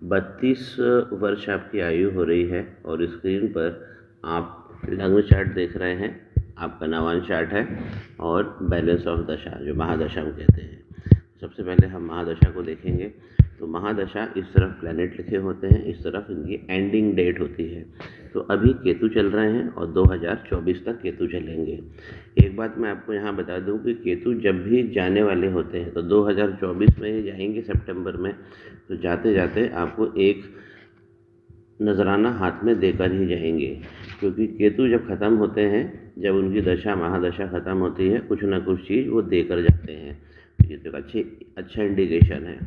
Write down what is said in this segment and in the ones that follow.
32 वर्ष आपकी आयु हो रही है और स्क्रीन पर आप लग्न चार्ट देख रहे हैं। आपका नवांश चार्ट है और बैलेंस ऑफ दशा, जो महादशा को कहते हैं। सबसे पहले हम महादशा को देखेंगे। तो महादशा, इस तरफ प्लैनेट लिखे होते हैं, इस तरफ इनकी एंडिंग डेट होती है। तो अभी केतु चल रहे हैं और 2024 तक केतु चलेंगे। एक बात मैं आपको यहाँ बता दूँ कि केतु जब भी जाने वाले होते हैं तो 2024 में जाएंगे सितंबर में, तो जाते जाते आपको एक नजराना हाथ में देकर ही जाएंगे, क्योंकि केतु जब ख़त्म होते हैं, जब उनकी दशा महादशा ख़त्म होती है, कुछ ना कुछ चीज़ वो देकर जाते हैं। ये तो अच्छा इंडिकेशन है।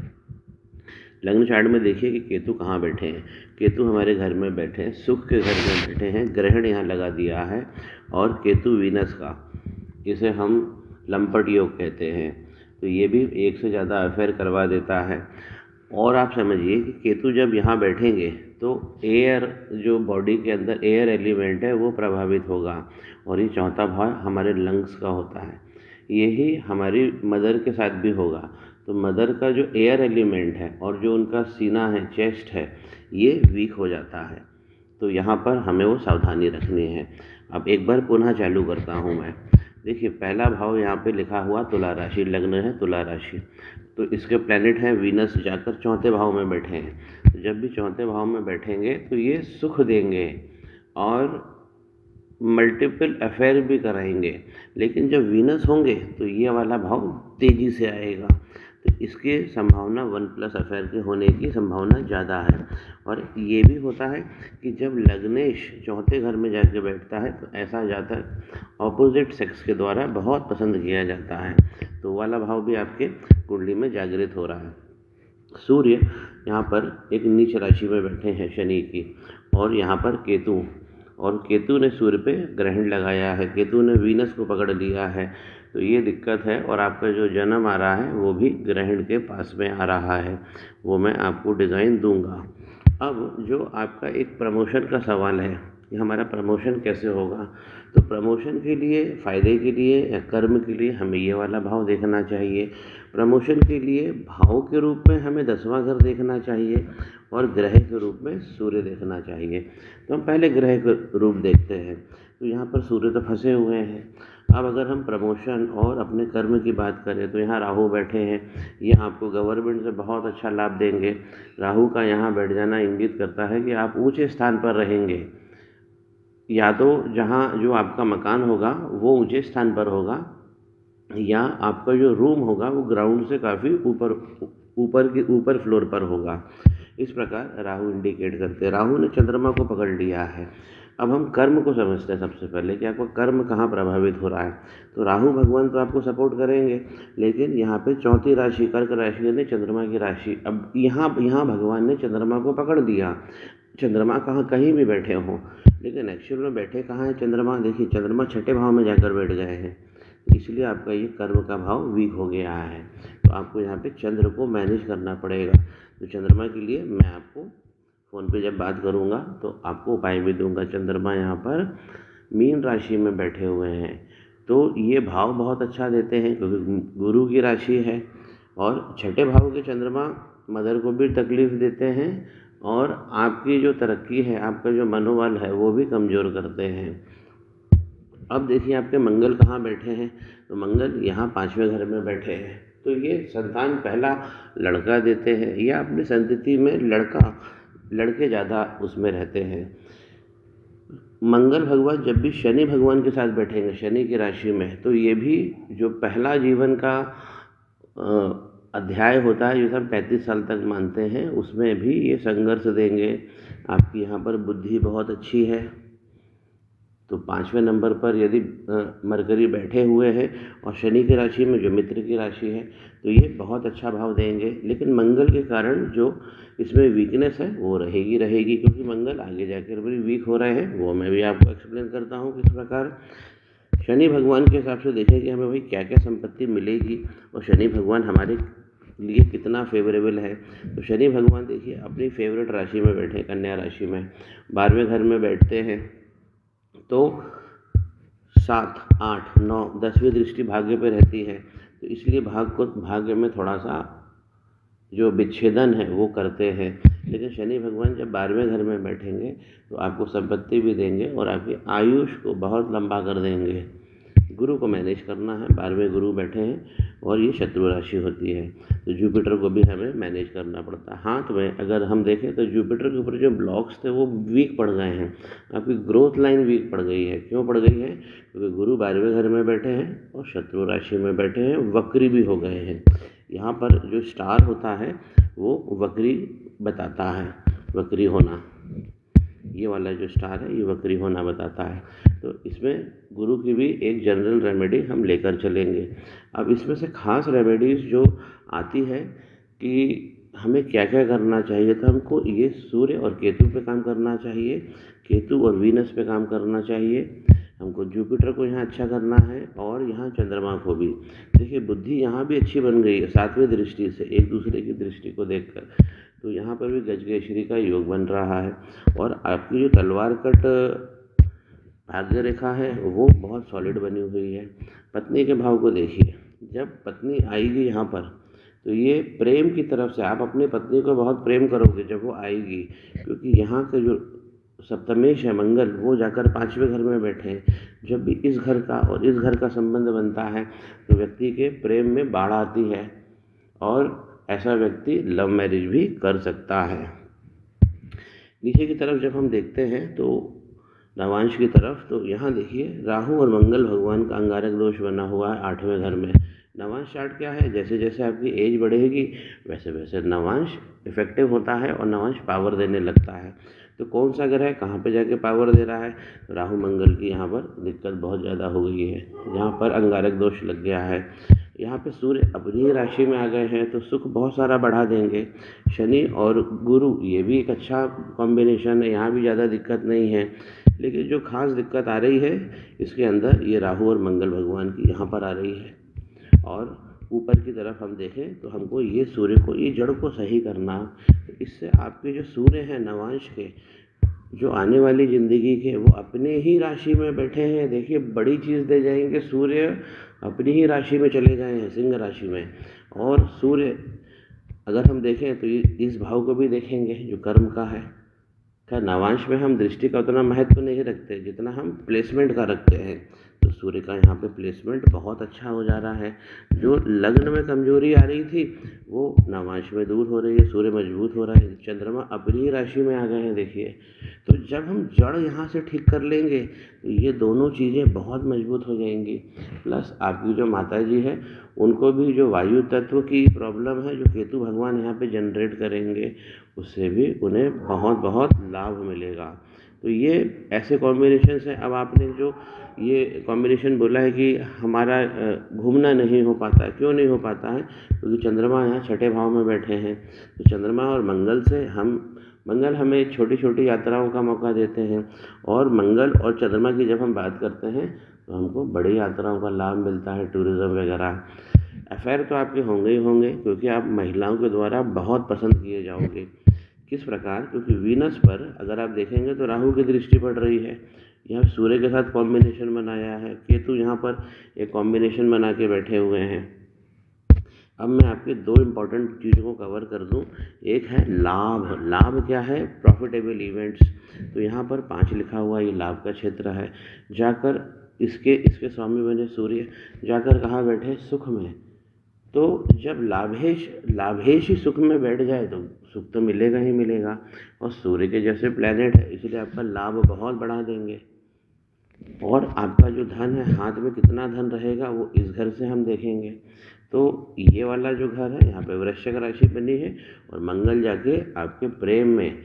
लग्न चार्ट में देखिए कि केतु कहाँ बैठे हैं। केतु हमारे घर में बैठे हैं, सुख के घर में बैठे हैं, ग्रहण यहाँ लगा दिया है। और केतु वीनस का, इसे हम लंपट योग कहते हैं। तो ये भी एक से ज़्यादा अफेयर करवा देता है। और आप समझिए कि केतु जब यहाँ बैठेंगे तो एयर, जो बॉडी के अंदर एयर एलिमेंट है, वो प्रभावित होगा। और ये चौथा भाव हमारे लंग्स का होता है। यही हमारी मदर के साथ भी होगा। तो मदर का जो एयर एलिमेंट है और जो उनका सीना है, चेस्ट है, ये वीक हो जाता है। तो यहाँ पर हमें वो सावधानी रखनी है। अब एक बार पुनः चालू करता हूँ मैं। देखिए, पहला भाव यहाँ पे लिखा हुआ तुला राशि, लग्न है तुला राशि। तो इसके प्लैनेट हैं वीनस, जाकर चौथे भाव में बैठे हैं। तो जब भी चौथे भाव में बैठेंगे तो ये सुख देंगे और मल्टीपल अफेयर भी कराएंगे। लेकिन जब वीनस होंगे तो ये वाला भाव तेज़ी से आएगा। तो इसकी संभावना 1+ अफेयर के होने की संभावना ज़्यादा है। और ये भी होता है कि जब लग्नेश चौथे घर में जाके बैठता है तो ऐसा जातक ऑपोजिट सेक्स के द्वारा बहुत पसंद किया जाता है। तो वाला भाव भी आपके कुंडली में जागृत हो रहा है। सूर्य यहाँ पर एक नीच राशि में बैठे हैं शनि की, और यहाँ पर केतु, और केतु ने सूर्य पे ग्रहण लगाया है, केतु ने वीनस को पकड़ लिया है। तो ये दिक्कत है। और आपका जो जन्म आ रहा है वो भी ग्रहण के पास में आ रहा है, वो मैं आपको डिज़ाइन दूंगा। अब जो आपका एक प्रमोशन का सवाल है कि हमारा प्रमोशन कैसे होगा, तो प्रमोशन के लिए, फ़ायदे के लिए या कर्म के लिए हमें ये वाला भाव देखना चाहिए। प्रमोशन के लिए भाव के रूप में हमें 10वां घर देखना चाहिए और ग्रह के रूप में सूर्य देखना चाहिए। तो हम पहले ग्रह का रूप देखते हैं। तो यहाँ पर सूर्य तो फंसे हुए हैं। अब अगर हम प्रमोशन और अपने कर्म की बात करें तो यहाँ राहु बैठे हैं। ये आपको गवर्नमेंट से बहुत अच्छा लाभ देंगे। राहु का यहाँ बैठ जाना इंगित करता है कि आप ऊंचे स्थान पर रहेंगे, या तो जहाँ जो आपका मकान होगा वो ऊंचे स्थान पर होगा, या आपका जो रूम होगा वो ग्राउंड से काफ़ी ऊपर फ्लोर पर होगा। इस प्रकार राहु इंडिकेट करते हैं। राहु ने चंद्रमा को पकड़ लिया है। अब हम कर्म को समझते हैं सबसे पहले कि आपका कर्म कहाँ प्रभावित हो रहा है। तो राहु भगवान तो आपको सपोर्ट करेंगे, लेकिन यहाँ पे चौथी राशि कर्क राशि यानी चंद्रमा की राशि, अब यहाँ भगवान ने चंद्रमा को पकड़ दिया। चंद्रमा कहीं भी बैठे हों, लेकिन एक्चुअल में बैठे कहाँ है चंद्रमा? देखिए, चंद्रमा छठे भाव में जाकर बैठ गए हैं। इसलिए आपका ये कर्म का भाव वीक हो गया है। तो आपको यहाँ पे चंद्र को मैनेज करना पड़ेगा। तो चंद्रमा के लिए मैं आपको फ़ोन पे जब बात करूँगा तो आपको उपाय भी दूंगा। चंद्रमा यहाँ पर मीन राशि में बैठे हुए हैं, तो ये भाव बहुत अच्छा देते हैं क्योंकि गुरु की राशि है। और छठे भाव के चंद्रमा मदर को भी तकलीफ़ देते हैं और आपकी जो तरक्की है, आपका जो मनोबल है, वो भी कमज़ोर करते हैं। अब देखिए आपके मंगल कहाँ बैठे हैं। तो मंगल यहाँ 5वें घर में बैठे हैं। तो ये संतान पहला लड़का देते हैं, या अपनी संतति में लड़के ज़्यादा उसमें रहते हैं। मंगल भगवान जब भी शनि भगवान के साथ बैठेंगे शनि की राशि में, तो ये भी जो पहला जीवन का अध्याय होता है, जो हम 35 साल तक मानते हैं, उसमें भी ये संघर्ष देंगे। आपकी यहाँ पर बुद्धि बहुत अच्छी है। तो 5वें नंबर पर यदि मरकरी बैठे हुए हैं और शनि की राशि में जो मित्र की राशि है, तो ये बहुत अच्छा भाव देंगे। लेकिन मंगल के कारण जो इसमें वीकनेस है वो रहेगी, क्योंकि मंगल आगे जाकर भी वीक हो रहे हैं। वो मैं भी आपको एक्सप्लेन करता हूँ किस प्रकार। शनि भगवान के हिसाब से देखें कि हमें भाई क्या क्या संपत्ति मिलेगी और शनि भगवान हमारे लिए कितना फेवरेबल है। तो शनि भगवान देखिए अपनी फेवरेट राशि में बैठे, कन्या राशि में 12वें घर में बैठते हैं। तो 7, 8, 9, 10वीं दृष्टि भाग्य पे रहती है। तो इसलिए भाग्य में थोड़ा सा जो विच्छेदन है वो करते हैं। लेकिन शनि भगवान जब 12वें घर में बैठेंगे तो आपको संपत्ति भी देंगे और आपकी आयुष को बहुत लंबा कर देंगे। गुरु को मैनेज करना है, 12वें गुरु बैठे हैं और ये शत्रु राशि होती है, तो जुपिटर को भी हमें मैनेज करना पड़ता है। हाथ में अगर हम देखें तो जुपिटर के ऊपर जो ब्लॉक्स थे वो वीक पड़ गए हैं, आपकी ग्रोथ लाइन वीक पड़ गई है। क्यों पड़ गई है? क्योंकि गुरु 12वें घर में बैठे हैं और शत्रु राशि में बैठे हैं, वक्री भी हो गए हैं। यहाँ पर जो स्टार होता है वो वक्री बताता है, वक्री होना, ये वाला जो स्टार है ये वक्री होना बताता है। तो इसमें गुरु की भी एक जनरल रेमेडी हम लेकर चलेंगे। अब इसमें से खास रेमेडीज़ जो आती है कि हमें क्या क्या करना चाहिए, तो हमको ये सूर्य और केतु पे काम करना चाहिए, केतु और वीनस पे काम करना चाहिए, हमको जुपिटर को यहाँ अच्छा करना है और यहाँ चंद्रमा को भी। देखिए बुद्धि यहाँ भी अच्छी बन गई है 7वें दृष्टि से, एक दूसरे की दृष्टि को देखकर, तो यहाँ पर भी गजकेसरी का योग बन रहा है। और आपकी जो तलवार कट भाग्य रेखा है वो बहुत सॉलिड बनी हुई है। पत्नी के भाव को देखिए, जब पत्नी आएगी यहाँ पर तो ये प्रेम की तरफ से आप अपनी पत्नी को बहुत प्रेम करोगे जब वो आएगी, क्योंकि यहाँ के जो सप्तमेश है मंगल वो जाकर 5वें घर में बैठे हैं। जब भी इस घर का और इस घर का संबंध बनता है तो व्यक्ति के प्रेम में बाढ़ आती है और ऐसा व्यक्ति लव मैरिज भी कर सकता है। नीचे की तरफ जब हम देखते हैं तो नवांश की तरफ, तो यहाँ देखिए राहु और मंगल भगवान का अंगारक दोष बना हुआ है 8वें घर में। नवांश चार्ट क्या है, जैसे जैसे आपकी एज बढ़ेगी वैसे वैसे नवांश इफेक्टिव होता है और नवांश पावर देने लगता है। तो कौन सा ग्रह कहाँ पे जाके पावर दे रहा है, तो राहु मंगल की यहाँ पर दिक्कत बहुत ज़्यादा हो गई है, यहाँ पर अंगारक दोष लग गया है। यहाँ पे सूर्य अपनी ही राशि में आ गए हैं तो सुख बहुत सारा बढ़ा देंगे। शनि और गुरु ये भी एक अच्छा कॉम्बिनेशन है, यहाँ भी ज़्यादा दिक्कत नहीं है। लेकिन जो खास दिक्कत आ रही है इसके अंदर ये राहु और मंगल भगवान की यहाँ पर आ रही है। और ऊपर की तरफ हम देखें तो हमको ये सूर्य को, ये जड़ को सही करना, तो इससे आपके जो सूर्य हैं नवांश के, जो आने वाली ज़िंदगी के वो अपने ही राशि में बैठे हैं। देखिए बड़ी चीज़ दे जाएंगे, सूर्य अपनी ही राशि में चले गए हैं सिंह राशि में। और सूर्य अगर हम देखें तो इस भाव को भी देखेंगे जो कर्म का है। क्या नवांश में हम दृष्टि का उतना महत्व नहीं रखते जितना हम प्लेसमेंट का रखते हैं, तो सूर्य का यहाँ पे प्लेसमेंट बहुत अच्छा हो जा रहा है। जो लग्न में कमजोरी आ रही थी वो नवांश में दूर हो रही है, सूर्य मजबूत हो रहा है, चंद्रमा अपनी ही राशि में आ गए हैं देखिए। तो जब हम जड़ यहाँ से ठीक कर लेंगे तो ये दोनों चीज़ें बहुत मजबूत हो जाएंगी। प्लस आपकी जो माता जी है उनको भी जो वायु तत्व की प्रॉब्लम है, जो केतु भगवान यहाँ पे जनरेट करेंगे, उससे भी उन्हें बहुत बहुत लाभ मिलेगा। तो ये ऐसे कॉम्बिनेशन है। अब आपने जो ये कॉम्बिनेशन बोला है कि हमारा घूमना नहीं हो पाता है, क्यों नहीं हो पाता है, क्योंकि चंद्रमा यहाँ 6ठे भाव में बैठे हैं। तो चंद्रमा और मंगल से मंगल हमें छोटी छोटी यात्राओं का मौका देते हैं, और मंगल और चंद्रमा की जब हम बात करते हैं तो हमको बड़ी यात्राओं का लाभ मिलता है, टूरिज़्म वगैरह। अफेयर तो आपके होंगे ही होंगे, क्योंकि आप महिलाओं के द्वारा बहुत पसंद किए जाओगे। किस प्रकार, क्योंकि वीनस पर अगर आप देखेंगे तो राहु की दृष्टि पड़ रही है, यहाँ सूर्य के साथ कॉम्बिनेशन बनाया है, केतु यहाँ पर एक कॉम्बिनेशन बना के बैठे हुए हैं। अब मैं आपके दो इम्पॉर्टेंट चीज़ों को कवर कर दूं। एक है लाभ। लाभ क्या है? Profitable events. तो यहाँ पर 5 लिखा हुआ ये लाभ का क्षेत्र है। जाकर इसके स्वामी बने सूर्य, जाकर कहाँ बैठे? सुख में। तो जब लाभेश ही सुख में बैठ जाए तो सुख तो मिलेगा ही मिलेगा, और सूर्य के जैसे प्लैनेट है इसलिए आपका लाभ बहुत बढ़ा देंगे। और आपका जो धन है, हाथ में कितना धन रहेगा वो इस घर से हम देखेंगे। तो ये वाला जो घर है यहाँ पे वृश्चिक राशि बनी है, और मंगल जाके आपके प्रेम में,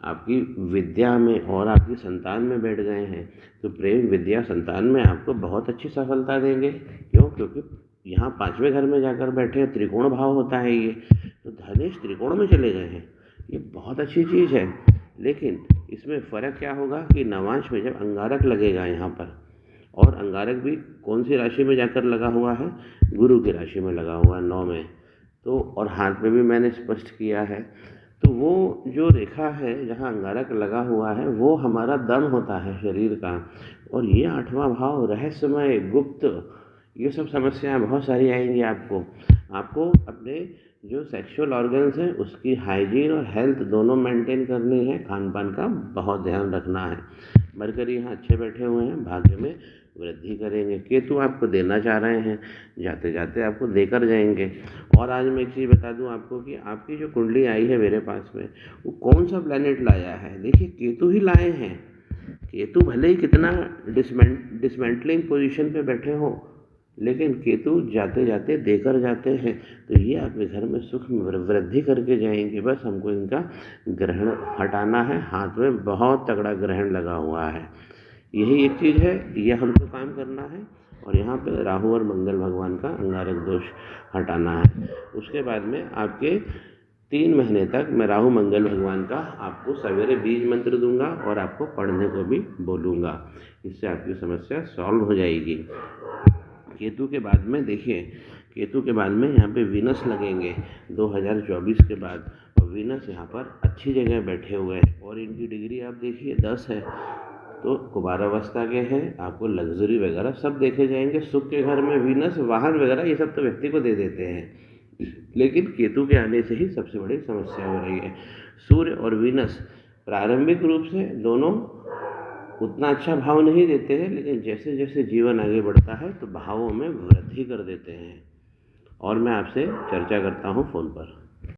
आपकी विद्या में और आपकी संतान में बैठ गए हैं। तो प्रेम, विद्या, संतान में आपको बहुत अच्छी सफलता देंगे। क्यों? क्योंकि यहाँ 5वें घर में जाकर बैठे हैं, त्रिकोण भाव होता है ये, तो धनेश त्रिकोण में चले गए हैं, ये बहुत अच्छी चीज़ है। लेकिन इसमें फ़र्क क्या होगा कि नवांश में जब अंगारक लगेगा यहाँ पर, और अंगारक भी कौन सी राशि में जाकर लगा हुआ है? गुरु की राशि में लगा हुआ है 9 में। तो और हाथ में भी मैंने स्पष्ट किया है। तो वो जो रेखा है जहाँ अंगारक लगा हुआ है वो हमारा दम होता है शरीर का। और ये 8वां भाव रहस्यमय, गुप्त, ये सब समस्याएं बहुत सारी आएंगी आपको अपने जो सेक्सुअल ऑर्गन्स हैं उसकी हाइजीन और हेल्थ दोनों मेंटेन करनी है, खान पान का बहुत ध्यान रखना है। मरकरी यहाँ अच्छे बैठे हुए हैं, भाग्य में वृद्धि करेंगे। केतु आपको देना चाह रहे हैं, जाते जाते आपको देकर जाएंगे। और आज मैं एक चीज़ बता दूं आपको कि आपकी जो कुंडली आई है मेरे पास में, वो कौन सा प्लैनेट लाया है। देखिए केतु ही लाए हैं। केतु भले ही कितना डिसमेंटलिंग पोजीशन पे बैठे हो, लेकिन केतु जाते जाते देकर जाते हैं, तो ये आपके घर में सुख में वृद्धि करके जाएंगे। बस हमको इनका ग्रहण हटाना है, हाथ में बहुत तगड़ा ग्रहण लगा हुआ है, यही एक चीज़ है, ये हमको काम करना है। और यहाँ पे राहु और मंगल भगवान का अंगारक दोष हटाना है। उसके बाद में आपके 3 महीने तक मैं राहु मंगल भगवान का आपको सवेरे बीज मंत्र दूंगा और आपको पढ़ने को भी बोलूँगा, इससे आपकी समस्या सॉल्व हो जाएगी। केतु के बाद में देखिए, केतु के बाद में यहाँ पे वीनस लगेंगे 2024 के बाद, और वीनस यहाँ पर अच्छी जगह बैठे हुए हैं और इनकी डिग्री आप देखिए 10 है, तो कुमारावस्था के हैं, आपको लग्जरी वगैरह सब देखे जाएंगे। सुख के घर में वीनस, वाहन वगैरह ये सब तो व्यक्ति को दे देते हैं, लेकिन केतु के आने से ही सबसे बड़ी समस्या हो रही है। सूर्य और वीनस प्रारंभिक रूप से दोनों उतना अच्छा भाव नहीं देते हैं, लेकिन जैसे जैसे जीवन आगे बढ़ता है तो भावों में वृद्धि कर देते हैं। और मैं आपसे चर्चा करता हूँ फ़ोन पर।